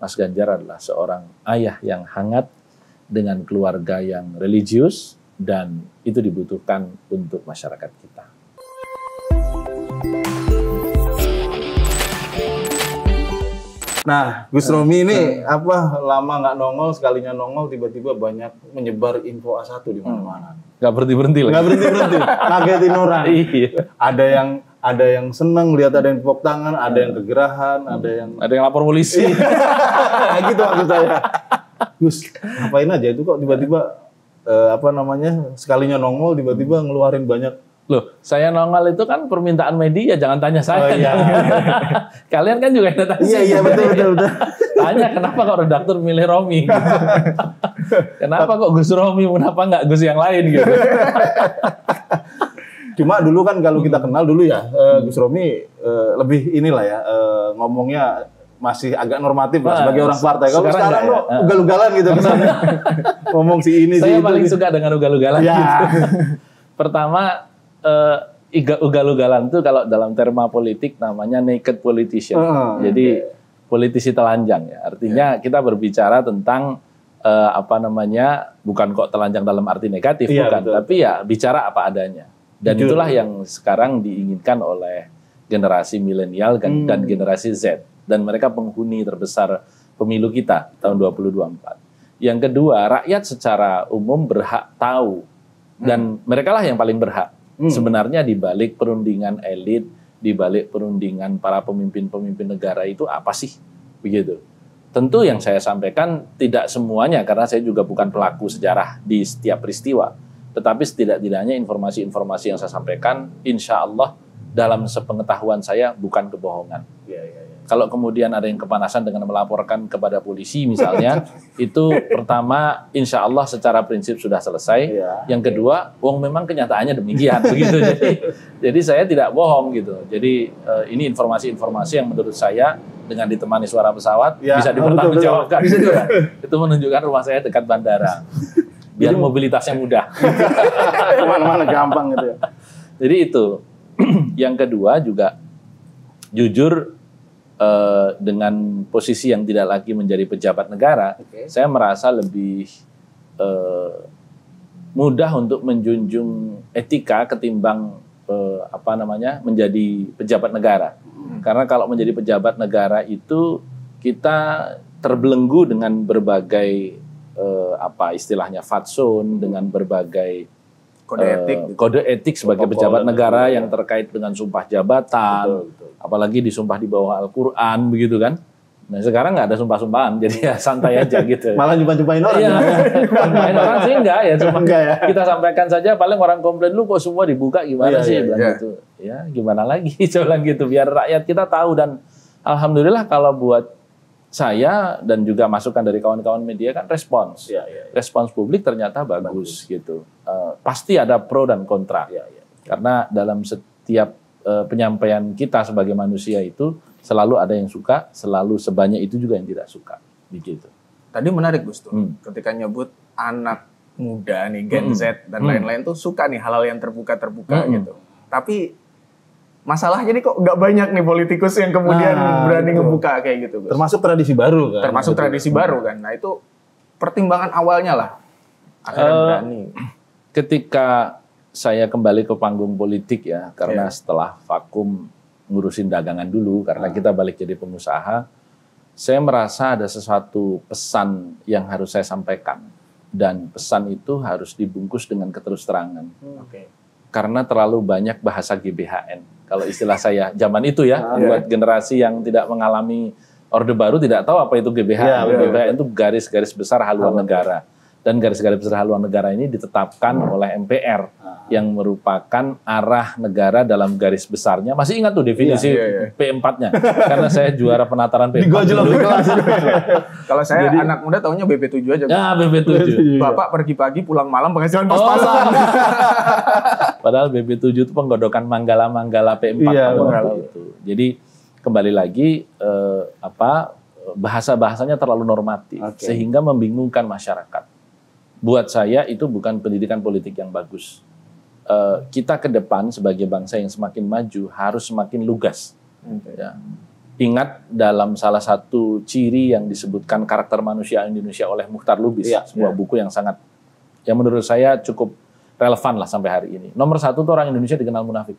Mas Ganjar adalah seorang ayah yang hangat dengan keluarga yang religius, dan itu dibutuhkan untuk masyarakat kita. Nah, Gus Romi ini lama nggak nongol, sekalinya nongol tiba-tiba banyak menyebar info A1 di mana-mana. Nggak berhenti-berhenti lagi. Nggak berhenti-berhenti, ngagetin orang. Iya. Ada yang seneng lihat ada yang tepuk tangan, ada yang kegerahan, ada yang lapor polisi. gitu maksud saya. Gus, ngapain aja itu kok tiba-tiba sekalinya nongol tiba-tiba ngeluarin banyak. Loh, saya nongol itu kan permintaan media, jangan tanya saya. Oh, iya. Kalian kan juga yang tanya. Iya, betul. Tanya kenapa kok redaktur milih Romi gitu. Kenapa kok Gus Romi, kenapa nggak Gus yang lain gitu. Cuma dulu kan kalau kita kenal dulu ya, Gus Romi lebih ngomongnya masih agak normatif lah sebagai orang partai. Kalau sekarang kok ugal-ugalan gitu kesannya. Ngomong si ini saya paling suka dengan ugal-ugalan gitu. Pertama, ugal-ugalan itu kalau dalam terma politik namanya naked politician. Jadi politisi telanjang ya. Artinya kita berbicara tentang bukan kok telanjang dalam arti negatif, bukan, betul. Tapi ya bicara apa adanya. Dan itulah yang sekarang diinginkan oleh generasi milenial dan generasi Z. Dan mereka penghuni terbesar pemilu kita tahun 2024. Yang kedua, rakyat secara umum berhak tahu. Dan mereka lah yang paling berhak. Sebenarnya di balik perundingan elit, di balik perundingan para pemimpin-pemimpin negara itu apa sih? Begitu. Tentu yang saya sampaikan tidak semuanya, karena saya juga bukan pelaku sejarah di setiap peristiwa. Tetapi setidak-tidaknya informasi-informasi yang saya sampaikan, insya Allah dalam sepengetahuan saya bukan kebohongan. Kalau kemudian ada yang kepanasan dengan melaporkan kepada polisi misalnya, itu pertama insya Allah secara prinsip sudah selesai. Yang kedua, memang kenyataannya demikian begitu. Jadi saya tidak bohong gitu. Jadi ini informasi-informasi yang menurut saya dengan ditemani suara pesawat bisa dipertanggungjawabkan. Itu menunjukkan rumah saya dekat bandara. Biar mobilitasnya mudah. Kemana-mana gampang gitu ya. Jadi itu. Yang kedua juga jujur, dengan posisi yang tidak lagi menjadi pejabat negara, saya merasa lebih mudah untuk menjunjung etika ketimbang menjadi pejabat negara. Karena kalau menjadi pejabat negara itu kita terbelenggu dengan berbagai istilahnya fatsun, dengan berbagai kode etik sebagai pejabat negara yang terkait dengan sumpah jabatan, apalagi disumpah di bawah Al-Quran begitu kan. Nah sekarang nggak ada sumpah-sumpahan, jadi ya santai aja gitu. Malah jumpa-jumpain orang. Iya, jumpain orang sih enggak ya, cuma kita sampaikan saja. Paling orang komplain, lu kok semua dibuka gimana sih, bilang gitu. Ya gimana lagi, bilang gitu, biar rakyat kita tahu. Dan alhamdulillah kalau buat saya dan juga masukan dari kawan-kawan media kan respons. Respons publik ternyata bagus. Gitu. Pasti ada pro dan kontra. Karena dalam setiap penyampaian kita sebagai manusia itu selalu ada yang suka, selalu sebanyak itu juga yang tidak suka. Begitu. Tadi menarik Gus tuh, ketika nyebut anak muda nih, Gen Z dan lain-lain tuh suka nih hal-hal yang terbuka-terbuka gitu. Tapi masalahnya nih kok nggak banyak nih politikus yang kemudian berani ngebuka kayak gitu, Gus. Termasuk tradisi baru kan? Termasuk tradisi baru kan. Nah itu pertimbangan awalnya lah. Akhirnya berani. Ketika saya kembali ke panggung politik ya, karena setelah vakum ngurusin dagangan dulu, karena kita balik jadi pengusaha, saya merasa ada sesuatu pesan yang harus saya sampaikan. Dan pesan itu harus dibungkus dengan keterus-terangan. Karena terlalu banyak bahasa GBHN. Kalau istilah saya zaman itu ya, buat generasi yang tidak mengalami Orde Baru tidak tahu apa itu GBHN. GBHN itu garis-garis besar haluan negara. Dan garis-garis besar haluan negara ini ditetapkan oleh MPR yang merupakan arah negara dalam garis besarnya. Masih ingat tuh definisi P4-nya? Karena saya juara penataran P4. Kalau saya anak muda taunya BP7 aja. Ya, BP7. Bapak pergi pagi pulang malam penghasilan pas-pasan. Padahal BP7 itu penggodokan manggala-manggala P4 itu. Jadi kembali lagi bahasa-bahasanya terlalu normatif sehingga membingungkan masyarakat. Buat saya itu bukan pendidikan politik yang bagus. Kita ke depan sebagai bangsa yang semakin maju harus semakin lugas. Ya. ingat dalam salah satu ciri yang disebutkan karakter manusia Indonesia oleh Muchtar Lubis, sebuah buku yang menurut saya cukup relevan lah sampai hari ini. Nomor 1 tuh orang Indonesia dikenal munafik.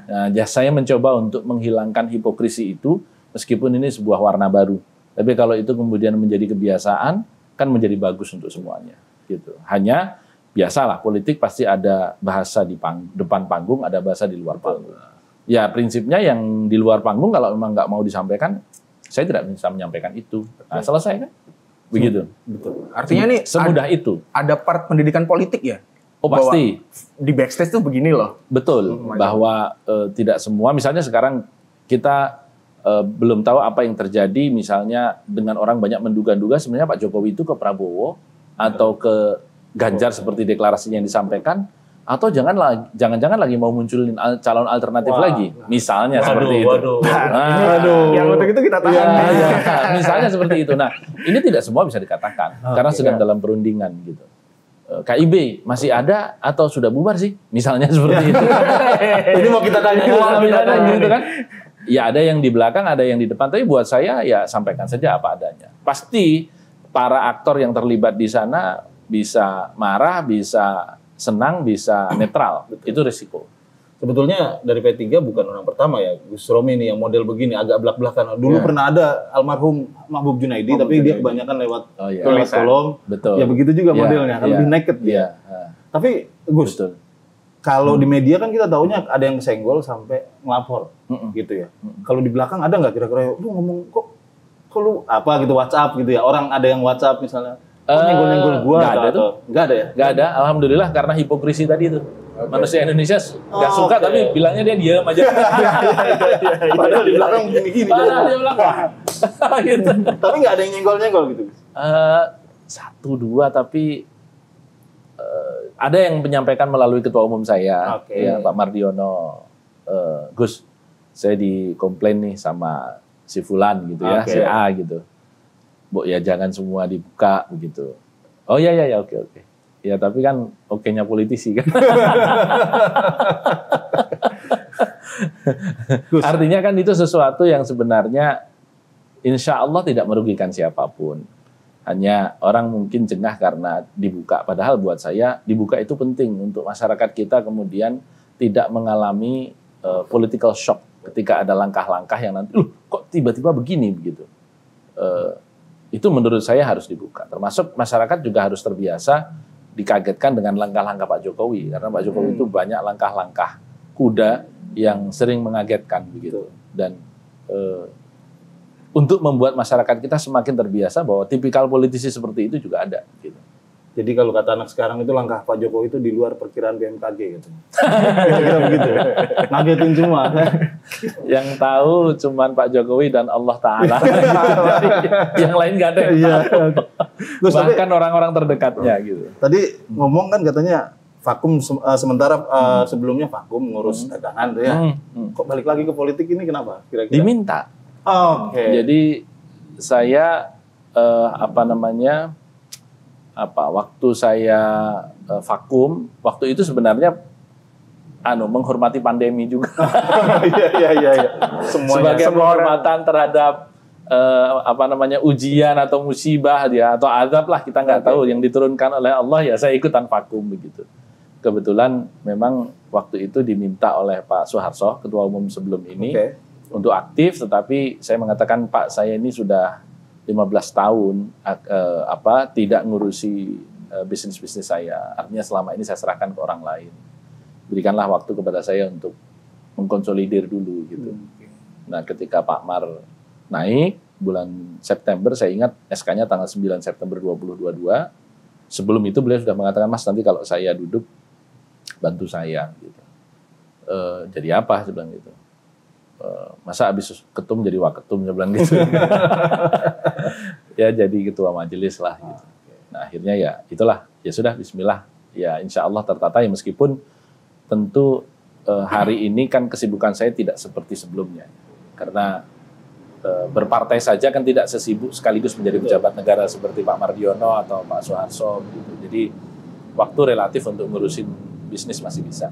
Nah, saya mencoba untuk menghilangkan hipokrisi itu, meskipun ini sebuah warna baru. Tapi kalau itu kemudian menjadi kebiasaan, kan menjadi bagus untuk semuanya. Gitu. Hanya biasalah politik pasti ada bahasa di depan panggung, ada bahasa di luar panggung. Ya prinsipnya yang di luar panggung kalau memang nggak mau disampaikan, saya tidak bisa menyampaikan itu. Nah, selesai kan? Begitu. Betul. Artinya nih semudah itu. Ada part pendidikan politik ya? Oh pasti. Di backstage tuh begini loh. Betul. Bahwa tidak semua. Misalnya sekarang kita belum tahu apa yang terjadi. Misalnya dengan orang banyak menduga-duga sebenarnya Pak Jokowi itu ke Prabowo atau ke Ganjar seperti deklarasinya yang disampaikan. Atau jangan-jangan lagi mau munculin calon alternatif lagi, misalnya seperti itu. Yang untuk itu kita tahan. Misalnya seperti itu. Nah, ini tidak semua bisa dikatakan karena sedang dalam perundingan gitu. KIB masih ada atau sudah bubar sih? Misalnya seperti itu. Ini mau kita tanya gitu kan? Ya ada yang di belakang, ada yang di depan. Tapi buat saya ya sampaikan saja apa adanya. Pasti para aktor yang terlibat di sana bisa marah, bisa senang, bisa netral. Itu risiko. Sebetulnya dari P3 bukan orang pertama ya, Gus Romi ini yang model begini, agak belak-belakan. Dulu pernah ada almarhum Mahbub Junaidi, tapi dia kebanyakan lewat kolom. Betul. Ya begitu juga modelnya, kan lebih naked dia. Tapi Gus, kalau di media kan kita taunya ada yang kesenggol sampai ngelapor, gitu ya. Kalau di belakang ada nggak kira-kira, lu ngomong kok lu apa gitu WhatsApp gitu ya, orang ada yang WhatsApp misalnya. Nyenggol-nyenggol gua nggak ada tuh. Nggak ada ya? Nggak ada, alhamdulillah karena hipokrisi tadi itu. Manusia Indonesia nggak suka tapi bilangnya dia diam aja. Padahal di belakang gini-gini. Padahal di belakang. Gitu. Tapi nggak ada yang nyenggol-nyenggol gitu? 1-2 tapi ada yang menyampaikan melalui ketua umum saya, ya, Pak Mardiono. Gus, saya dikomplain nih sama si Fulan gitu ya, si A gitu. Bu, ya jangan semua dibuka begitu. Oh ya oke. Ya tapi kan oke-nya politisi kan. Artinya kan itu sesuatu yang sebenarnya insya Allah tidak merugikan siapapun. Hanya orang mungkin jengah karena dibuka. Padahal buat saya dibuka itu penting untuk masyarakat kita kemudian tidak mengalami political shock ketika ada langkah-langkah yang nanti, kok tiba-tiba begini begitu. Itu menurut saya harus dibuka. Termasuk masyarakat juga harus terbiasa dikagetkan dengan langkah-langkah Pak Jokowi. Karena Pak Jokowi itu banyak langkah-langkah kuda yang sering mengagetkan begitu. Dan untuk membuat masyarakat kita semakin terbiasa bahwa tipikal politisi seperti itu juga ada. Gitu. Jadi kalau kata anak sekarang itu langkah Pak Jokowi itu di luar perkiraan BMKG gitu. Kira-kira begitu. Ngagetin semua. Yang tahu cuman Pak Jokowi dan Allah Ta'ala. Yang lain nggak ada. Bahkan orang-orang terdekatnya gitu. Tadi ngomong kan katanya vakum sementara sebelumnya vakum ngurus dagangan tuh ya. Kok balik lagi ke politik ini kenapa? Kira-kira? Diminta. Jadi saya waktu saya vakum, waktu itu sebenarnya menghormati pandemi juga. Iya. Sebagai penghormatan terhadap ujian atau musibah dia atau azab lah, kita nggak tahu yang diturunkan oleh Allah, ya saya ikutan vakum begitu. Kebetulan memang waktu itu diminta oleh Pak Soeharto, ketua umum sebelum ini, untuk aktif, tetapi saya mengatakan, Pak, saya ini sudah 15 tahun tidak ngurusi bisnis saya. Artinya selama ini saya serahkan ke orang lain. Berikanlah waktu kepada saya untuk mengkonsolidir dulu gitu. Nah, ketika Pak Mar naik bulan September, saya ingat SK-nya tanggal 9 September 2022. Sebelum itu beliau sudah mengatakan, Mas, nanti kalau saya duduk bantu saya gitu. Jadi apa? Saya bilang gitu. Masa habis ketum jadi waketum, saya bilang gitu. Ya jadi ketua majelis lah gitu. Nah akhirnya ya itulah, ya sudah bismillah, ya insya Allah tertata, ya meskipun tentu hari ini kan kesibukan saya tidak seperti sebelumnya, karena berpartai saja kan tidak sesibuk sekaligus menjadi pejabat negara seperti Pak Mardiono atau Pak Soeharto gitu. Jadi waktu relatif untuk ngurusin bisnis masih bisa.